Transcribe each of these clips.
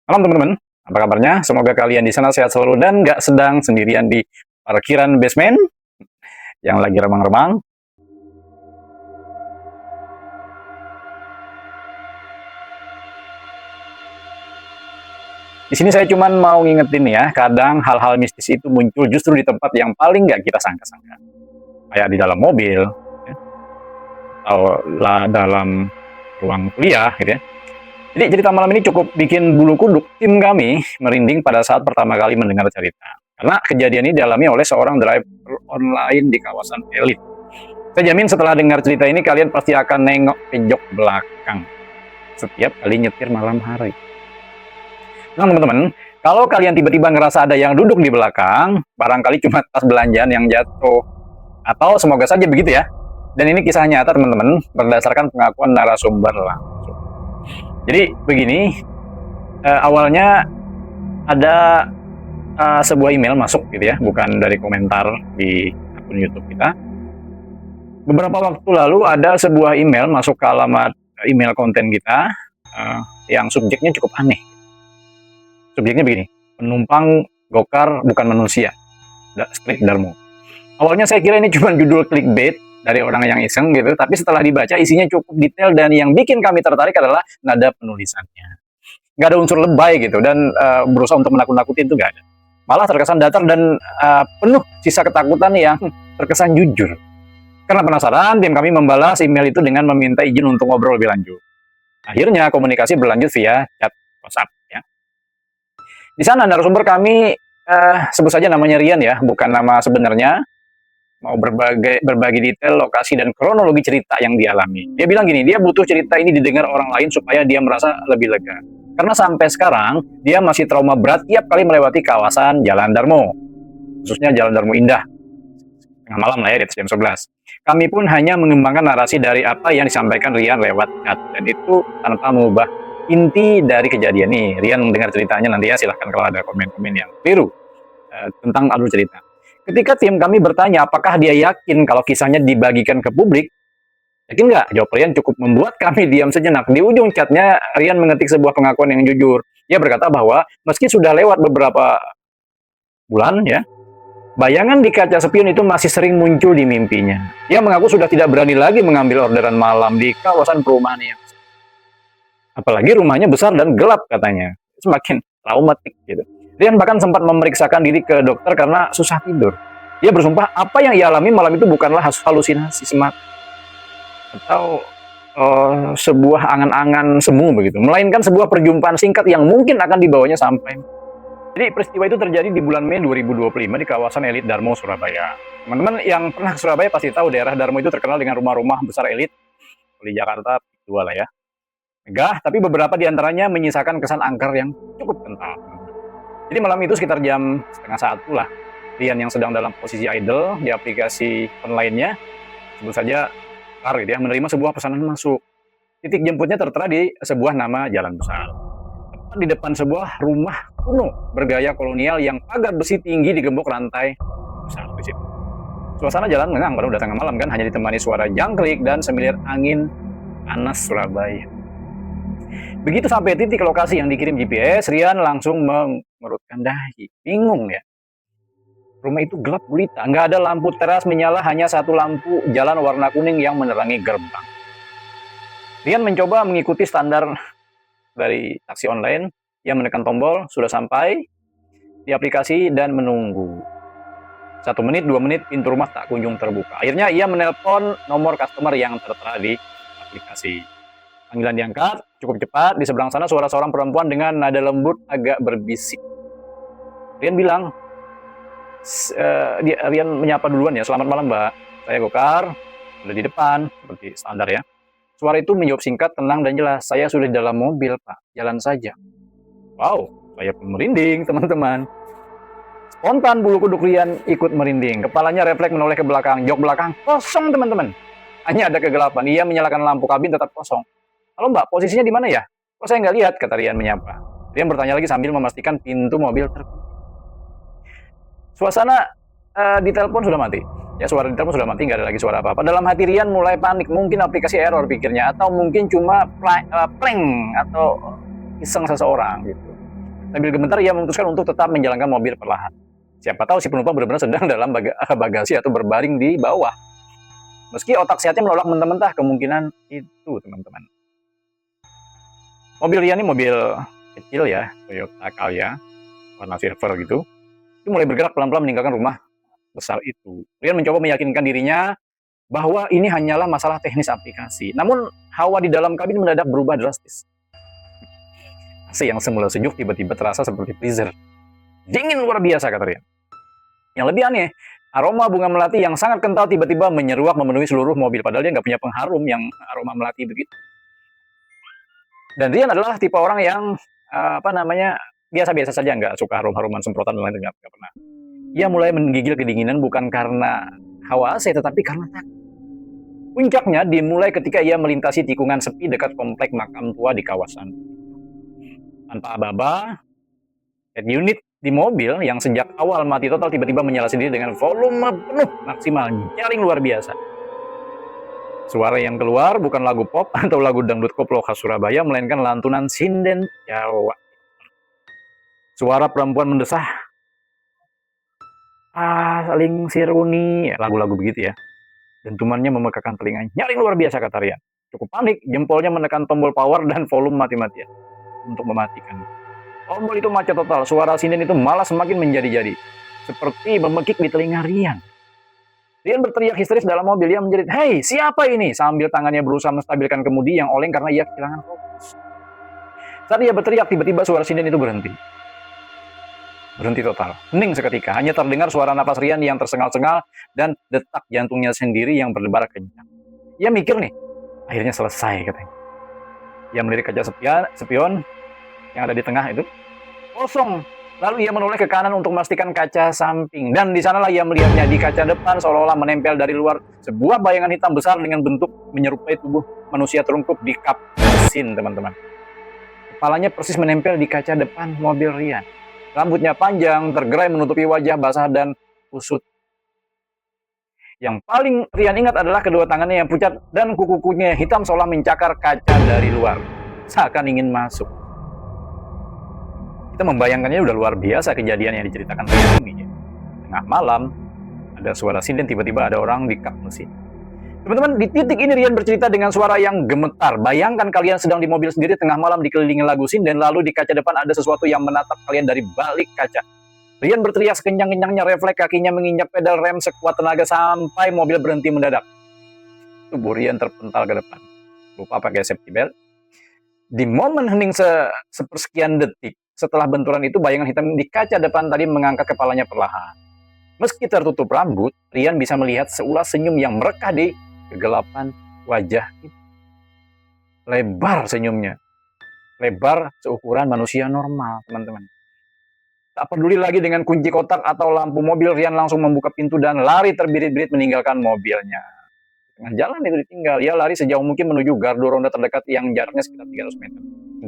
Malam teman-teman, apa kabarnya? Semoga kalian di sana sehat selalu dan nggak sedang sendirian di parkiran basement yang lagi remang-remang. Di sini saya cuman mau ngingetin ya, kadang hal-hal mistis itu muncul justru di tempat yang paling nggak kita sangka-sangka. Kayak di dalam mobil, ya, atau dalam ruang kuliah gitu ya. Jadi cerita malam ini cukup bikin bulu kuduk tim kami merinding pada saat pertama kali mendengar cerita. Karena kejadian ini dialami oleh seorang driver online di kawasan elit. Saya jamin setelah dengar cerita ini kalian pasti akan nengok ke jok belakang setiap kali nyetir malam hari. Nah teman-teman, kalau kalian tiba-tiba ngerasa ada yang duduk di belakang, barangkali cuma tas belanjaan yang jatuh. Atau semoga saja begitu ya. Dan ini kisah nyata teman-teman, berdasarkan pengakuan narasumber langsung. Jadi begini, awalnya ada sebuah email masuk gitu ya, bukan dari komentar di akun YouTube kita. Beberapa waktu lalu ada sebuah email masuk ke alamat email konten kita yang subjeknya cukup aneh. Subjeknya begini, penumpang Gokar bukan manusia, Strik Darmo. Awalnya saya kira ini cuma judul clickbait dari orang yang iseng gitu, tapi setelah dibaca isinya cukup detail dan yang bikin kami tertarik adalah nada penulisannya. Nggak ada unsur lebay gitu dan berusaha untuk menakut-nakutin itu nggak ada. Malah terkesan datar dan penuh sisa ketakutan yang terkesan jujur. Karena penasaran, tim kami membalas email itu dengan meminta izin untuk ngobrol lebih lanjut. Akhirnya komunikasi berlanjut via chat WhatsApp. Ya. Di sana narasumber kami sebut saja namanya Rian ya, bukan nama sebenarnya. Mau berbagi detail, lokasi, dan kronologi cerita yang dialami. Dia bilang gini, dia butuh cerita ini didengar orang lain supaya dia merasa lebih lega. Karena sampai sekarang, dia masih trauma berat tiap kali melewati kawasan Jalan Darmo. Khususnya Jalan Darmo Indah. Tengah malam lah ya, di atas jam 11. Kami pun hanya mengembangkan narasi dari apa yang disampaikan Rian lewat chat. Dan itu tanpa mengubah inti dari kejadian ini. Rian mendengar ceritanya nanti ya, silahkan kalau ada komen-komen yang keliru tentang alur cerita. Ketika tim kami bertanya apakah dia yakin kalau kisahnya dibagikan ke publik, yakin nggak? Jawab Rian cukup membuat kami diam sejenak. Di ujung chatnya, Rian mengetik sebuah pengakuan yang jujur. Dia berkata bahwa meski sudah lewat beberapa bulan, ya, bayangan di kaca spion itu masih sering muncul di mimpinya. Dia mengaku sudah tidak berani lagi mengambil orderan malam di kawasan perumahan yang apalagi rumahnya besar dan gelap katanya. Semakin traumatik gitu. Rian bahkan sempat memeriksakan diri ke dokter karena susah tidur. Dia bersumpah apa yang ia alami malam itu bukanlah halusinasi semata atau sebuah angan-angan semu begitu, melainkan sebuah perjumpaan singkat yang mungkin akan dibawanya sampai. Jadi peristiwa itu terjadi di bulan Mei 2025 di kawasan elit Darmo, Surabaya. Teman-teman yang pernah ke Surabaya pasti tahu daerah Darmo itu terkenal dengan rumah-rumah besar elit. Di Jakarta dua lah ya. Megah, tapi beberapa diantaranya menyisakan kesan angker yang cukup kental. Jadi malam itu sekitar jam setengah satu lah, Rian yang sedang dalam posisi idle di aplikasi online-nya, sebut saja Car gitu ya, menerima sebuah pesanan masuk. Titik jemputnya tertera di sebuah nama jalan besar. Tepat di depan sebuah rumah kuno bergaya kolonial yang pagar besi tinggi digembok rantai besar di situ. Suasana jalan lengang pada udah tengah malam kan, hanya ditemani suara jangkrik dan semilir angin panas Surabaya. Begitu sampai titik lokasi yang dikirim GPS, Rian langsung mengerutkan dahi. Bingung ya. Rumah itu gelap gulita, nggak ada lampu teras menyala, hanya satu lampu jalan warna kuning yang menerangi gerbang. Rian mencoba mengikuti standar dari taksi online. Ia menekan tombol, sudah sampai di aplikasi dan menunggu. 1 menit, 2 menit, pintu rumah tak kunjung terbuka. Akhirnya ia menelpon nomor customer yang tertera di aplikasi. Panggilan diangkat, cukup cepat. Di seberang sana suara seorang perempuan dengan nada lembut agak berbisik. Rian bilang, Rian menyapa duluan ya, selamat malam mbak, saya Gokar, sudah di depan, seperti standar ya. Suara itu menjawab singkat, tenang dan jelas, saya sudah di dalam mobil pak, jalan saja. Wow, saya pun merinding teman-teman. Spontan bulu kuduk Rian ikut merinding, kepalanya refleks menoleh ke belakang, jok belakang kosong teman-teman. Hanya ada kegelapan, ia menyalakan lampu kabin tetap kosong. Halo mbak, posisinya di mana ya? Kok saya nggak lihat, kata Rian menyapa. Rian bertanya lagi sambil memastikan pintu mobil terkunci. Suasana di telepon sudah mati. Ya, suara di telepon sudah mati, nggak ada lagi suara apa-apa. Dalam hati Rian mulai panik, mungkin aplikasi error pikirnya, atau mungkin cuma prank atau iseng seseorang gitu. Sambil gemetar, ia memutuskan untuk tetap menjalankan mobil perlahan. Siapa tahu si penumpang benar-benar sedang dalam bagasi atau berbaring di bawah. Meski otak sehatnya menolak mentah-mentah kemungkinan itu, teman-teman. Mobil Rian ini mobil kecil ya, Toyota Calya, warna silver gitu. Itu mulai bergerak pelan-pelan meninggalkan rumah besar itu. Rian mencoba meyakinkan dirinya bahwa ini hanyalah masalah teknis aplikasi. Namun hawa di dalam kabin mendadak berubah drastis. AC yang semula sejuk tiba-tiba terasa seperti freezer. Dingin luar biasa, kata Rian. Yang lebih aneh, aroma bunga melati yang sangat kental tiba-tiba menyeruak memenuhi seluruh mobil. Padahal dia nggak punya pengharum yang aroma melati begitu. Dan Rian adalah tipe orang yang biasa-biasa saja, nggak suka harum-haruman semprotan dan lain-lain, nggak pernah. Ia mulai menggigil kedinginan bukan karena hawa AC, tetapi karena takut. Puncaknya dimulai ketika ia melintasi tikungan sepi dekat komplek makam tua di kawasan. Tanpa aba-aba, head unit di mobil yang sejak awal mati total tiba-tiba menyala sendiri dengan volume penuh maksimal, nyaring luar biasa. Suara yang keluar bukan lagu pop atau lagu dangdut koplo khas Surabaya, melainkan lantunan sinden Jawa. Suara perempuan mendesah, saling siruni, lagu-lagu begitu ya. Dentumannya memekakan telinga, nyaring luar biasa, kata Rian. Cukup panik, jempolnya menekan tombol power dan volume mati-matian untuk mematikan. Tombol itu macet total, suara sinden itu malah semakin menjadi-jadi, seperti memekik di telinga Rian. Rian berteriak histeris dalam mobil. Ia menjerit, "Hei, siapa ini?" Sambil tangannya berusaha menstabilkan kemudi yang oleng karena ia kehilangan fokus. Saat ia berteriak, tiba-tiba suara sinden itu berhenti. Berhenti total. Hening seketika. Hanya terdengar suara napas Rian yang tersengal-sengal dan detak jantungnya sendiri yang berdebar kencang. Ia mikir nih, akhirnya selesai, katanya. Ia melirik kaca spion yang ada di tengah itu. Kosong. Lalu ia menoleh ke kanan untuk memastikan kaca samping. Dan di sanalah ia melihatnya di kaca depan seolah-olah menempel dari luar sebuah bayangan hitam besar dengan bentuk menyerupai tubuh manusia terungkup di kap mesin, teman-teman. Kepalanya persis menempel di kaca depan mobil Rian. Rambutnya panjang, tergerai menutupi wajah basah dan kusut. Yang paling Rian ingat adalah kedua tangannya yang pucat dan kuku-kukunya hitam seolah mencakar kaca dari luar, seakan ingin masuk. Kita membayangkannya udah luar biasa kejadian yang diceritakan ini. Tengah malam, ada suara sinden, tiba-tiba ada orang di kap mesin. Teman-teman, di titik ini Rian bercerita dengan suara yang gemetar. Bayangkan kalian sedang di mobil sendiri tengah malam dikelilingi lagu sinden, lalu di kaca depan ada sesuatu yang menatap kalian dari balik kaca. Rian berteriak sekencang-kencangnya, refleks kakinya menginjak pedal rem sekuat tenaga sampai mobil berhenti mendadak. Tubuh Rian terpental ke depan. Lupa pakai safety belt. Di momen hening sepersekian detik, setelah benturan itu, bayangan hitam di kaca depan tadi mengangkat kepalanya perlahan. Meski tertutup rambut, Rian bisa melihat seulas senyum yang merekah di kegelapan wajah itu. Lebar senyumnya. Lebar seukuran manusia normal, teman-teman. Tak peduli lagi dengan kunci kotak atau lampu mobil, Rian langsung membuka pintu dan lari terbirit-birit meninggalkan mobilnya. Tengah jalan itu ditinggal. Ia lari sejauh mungkin menuju gardu ronda terdekat yang jaraknya sekitar 300 meter.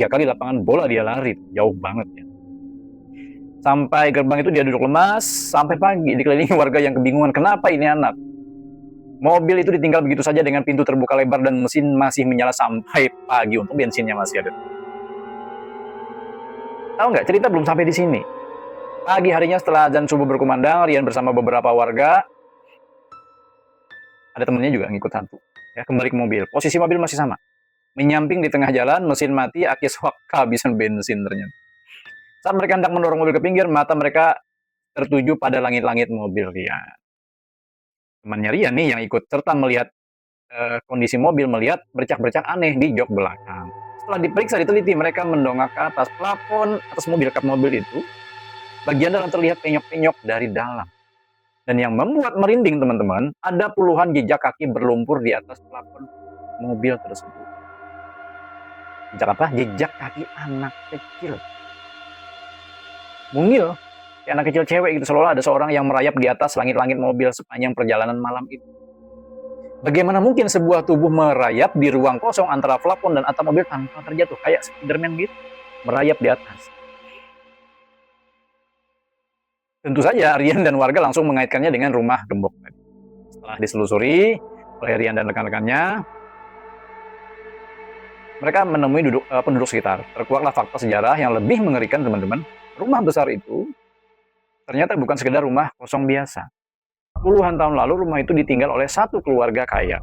3 kali lapangan bola dia lari, jauh banget ya. Sampai gerbang itu dia duduk lemas, sampai pagi dikelilingi warga yang kebingungan, kenapa ini anak? Mobil itu ditinggal begitu saja dengan pintu terbuka lebar dan mesin masih menyala sampai pagi, untuk bensinnya masih ada. Tahu nggak, cerita belum sampai di sini. Pagi harinya setelah azan subuh berkumandang, Rian bersama beberapa warga, ada temennya juga ngikut satu, ya, kembali ke mobil. Posisi mobil masih sama. Menyamping di tengah jalan, mesin mati, aki swak kehabisan bensin ternyata. Saat mereka hendak mendorong mobil ke pinggir, mata mereka tertuju pada langit-langit mobil Rian. Temannya Rian nih yang ikut serta melihat kondisi mobil, melihat bercak-bercak aneh di jok belakang. Setelah diperiksa diteliti, mereka mendongak ke atas plafon atas mobil, kap mobil itu. Bagian dalam terlihat penyok-penyok dari dalam. Dan yang membuat merinding, teman-teman, ada puluhan jejak kaki berlumpur di atas plafon mobil tersebut. Jejak apa? Jejak kaki anak kecil. Mungil, kayak anak kecil cewek gitu, seolah ada seorang yang merayap di atas langit-langit mobil sepanjang perjalanan malam itu. Bagaimana mungkin sebuah tubuh merayap di ruang kosong antara plafon dan atap mobil tanpa terjatuh, kayak Spiderman gitu, merayap di atas. Tentu saja Rian dan warga langsung mengaitkannya dengan rumah gembok. Setelah diselusuri oleh Rian dan rekan-rekannya, Mereka menemui penduduk sekitar. Terkuaklah fakta sejarah yang lebih mengerikan, teman-teman. Rumah besar itu ternyata bukan sekedar rumah kosong biasa. Puluhan tahun lalu rumah itu ditinggal oleh satu keluarga kaya.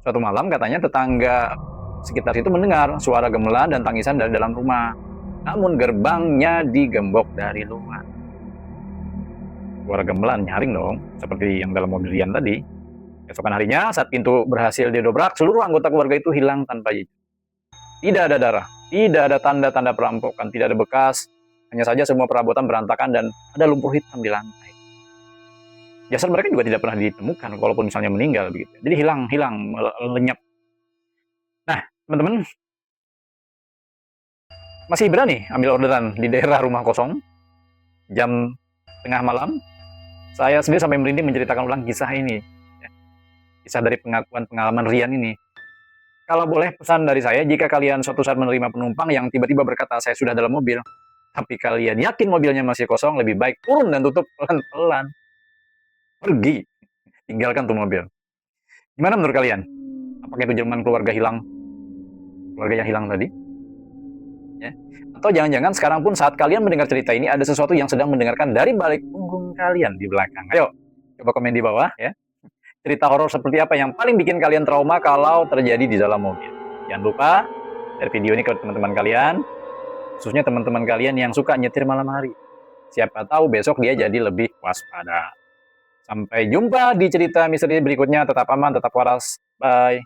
Suatu malam katanya tetangga sekitar itu mendengar suara gamelan dan tangisan dari dalam rumah. Namun gerbangnya digembok dari luar. Suara gamelan nyaring dong, seperti yang dalam mobil Rian tadi. Keesokan harinya, saat pintu berhasil didobrak, seluruh anggota keluarga itu hilang tanpa jejak. Tidak ada darah, tidak ada tanda-tanda perampokan, tidak ada bekas. Hanya saja semua perabotan berantakan dan ada lumpur hitam di lantai. Jasad mereka juga tidak pernah ditemukan, walaupun misalnya meninggal begitu. Jadi hilang, lenyap. Nah, teman-teman, masih berani ambil orderan di daerah rumah kosong jam tengah malam? Saya sendiri sampai merinding menceritakan ulang kisah ini, kisah dari pengakuan pengalaman Rian ini. Kalau boleh pesan dari saya, jika kalian suatu saat menerima penumpang yang tiba-tiba berkata saya sudah dalam mobil, tapi kalian yakin mobilnya masih kosong, lebih baik turun dan tutup pelan-pelan. Pergi, tinggalkan tuh mobil. Gimana menurut kalian? Apakah itu zaman keluarga yang hilang tadi? Ya. Atau jangan-jangan sekarang pun saat kalian mendengar cerita ini, ada sesuatu yang sedang mendengarkan dari balik punggung kalian di belakang. Ayo, coba komen di bawah ya. Cerita horor seperti apa yang paling bikin kalian trauma kalau terjadi di dalam mobil? Jangan lupa share video ini ke teman-teman kalian, khususnya teman-teman kalian yang suka nyetir malam hari. Siapa tahu besok dia jadi lebih waspada. Sampai jumpa di cerita misteri berikutnya. Tetap aman, tetap waras. Bye.